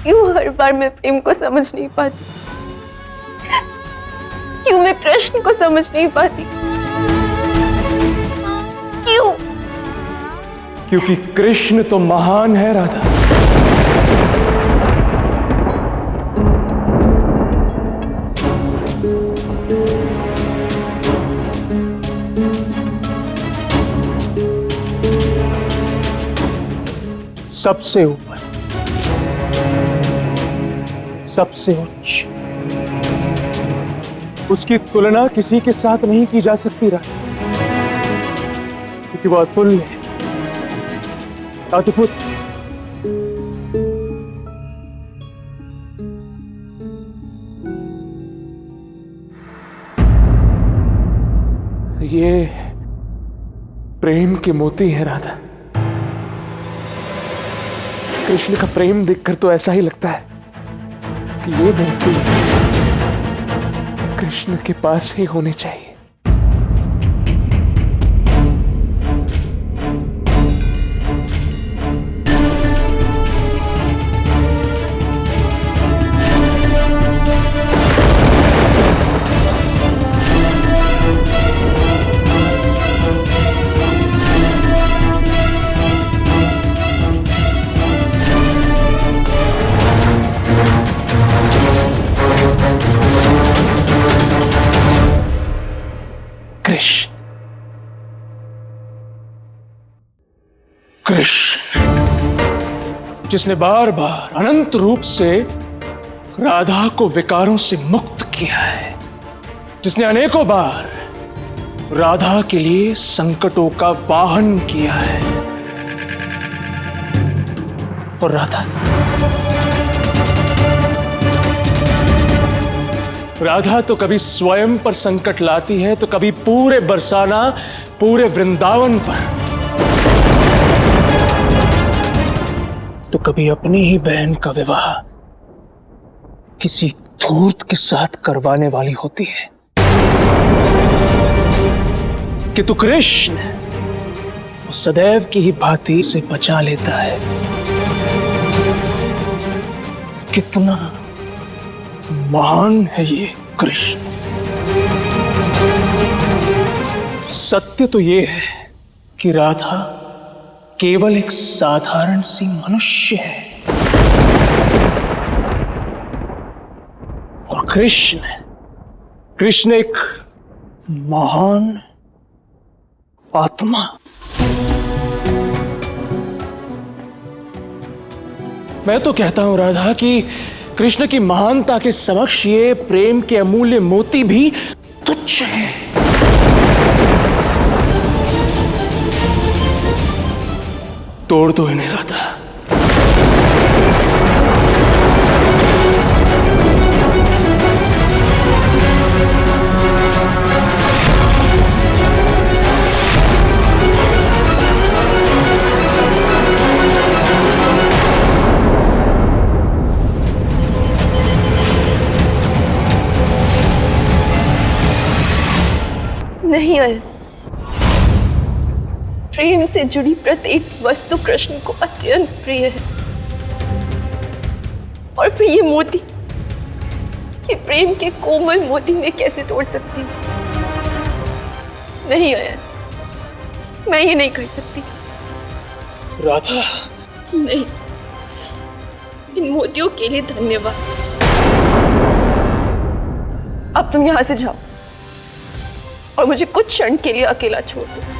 क्यों हर बार मैं प्रेम को समझ नहीं पाती? क्यों मैं कृष्ण को समझ नहीं पाती? क्यों? क्योंकि कृष्ण तो महान है राधा। सबसे ऊपर, सबसे उच्च, उसकी तुलना किसी के साथ नहीं की जा सकती राधा, क्योंकि वह अतुल्य है, अद्भुत। ये प्रेम के मोती है राधा। कृष्ण का प्रेम देखकर तो ऐसा ही लगता है कि ये मोती कृष्ण के पास ही होने चाहिए। कृष्ण, जिसने बार बार अनंत रूप से राधा को विकारों से मुक्त किया है, जिसने अनेकों बार राधा के लिए संकटों का वाहन किया है। और राधा तो कभी स्वयं पर संकट लाती है, तो कभी पूरे बरसाना, पूरे वृंदावन पर, तो कभी अपनी ही बहन का विवाह किसी धूर्त के साथ करवाने वाली होती है। किंतु कृष्ण वो सदैव की ही भांति से बचा लेता है। कितना महान है ये कृष्ण। सत्य तो ये है कि राधा केवल एक साधारण सी मनुष्य है और कृष्ण एक महान आत्मा। मैं तो कहता हूं राधा कि कृष्ण की महानता के समक्ष ये प्रेम के अमूल्य मोती भी तुच्छ हैं। तोड़ दो इन्हें राधा। नहीं आया। प्रेम से जुड़ी प्रत्येक वस्तु कृष्ण को अत्यंत प्रिय है, और फिर ये मोती, ये प्रेम के कोमल मोती मैं कैसे तोड़ सकती हूँ? नहीं आया, मैं ये नहीं कर सकती। राधा, नहीं, इन मोतियों के लिए धन्यवाद। अब तुम यहां से जाओ और मुझे कुछ क्षण के लिए अकेला छोड़ दो।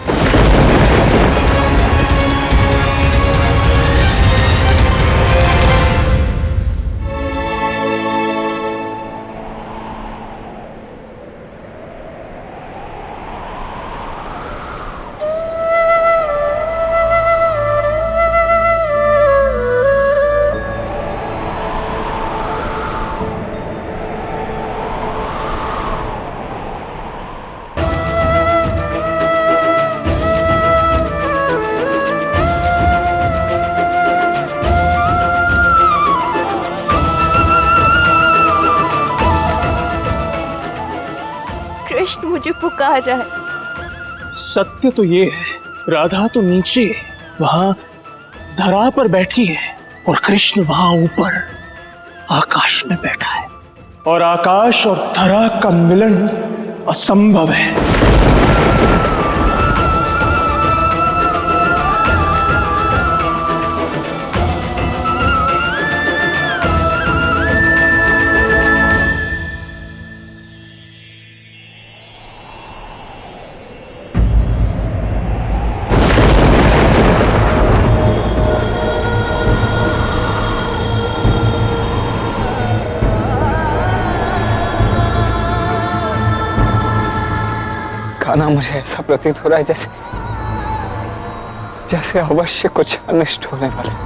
कृष्ण मुझे पुकार रहा है। सत्य तो ये है, राधा तो नीचे वहां धरा पर बैठी है और कृष्ण वहां ऊपर आकाश में बैठा है और आकाश और धरा का मिलन असंभव है। कान्हा, मुझे ऐसा प्रतीत हो रहा है जैसे जैसे अवश्य कुछ अनिष्ट होने वाले।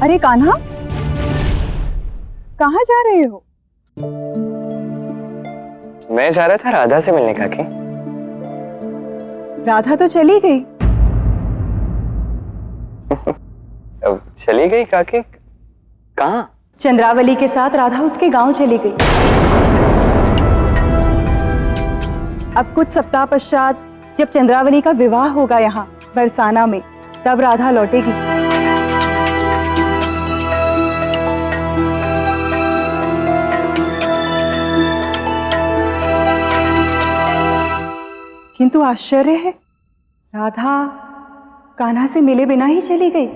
अरे कान्हा, कहाँ जा रहे हो? मैं जा रहा था राधा से मिलने काकी। राधा तो चली गई। चली गई काकी? कहाँ? चंद्रावली के साथ राधा उसके गांव चली गई। अब कुछ सप्ताह पश्चात जब चंद्रावली का विवाह होगा यहाँ बरसाना में, तब राधा लौटेगी। किंतु आश्चर्य है, राधा कान्हा से मिले बिना ही चली गई।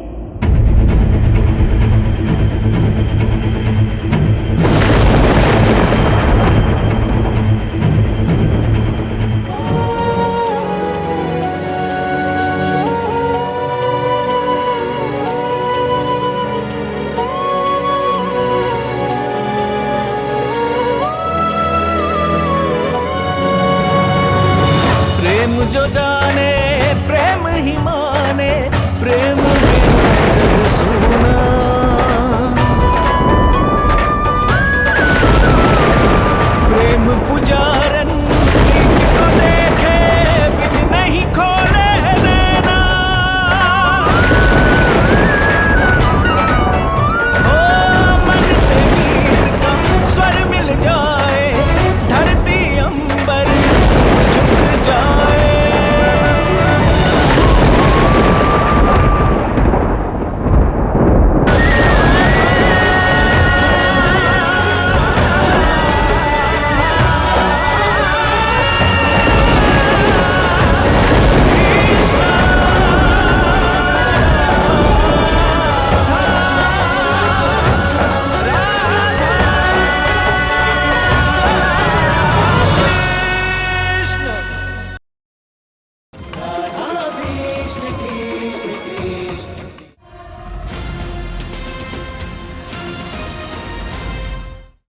प्रेम जो जाने प्रेम ही माने, प्रेम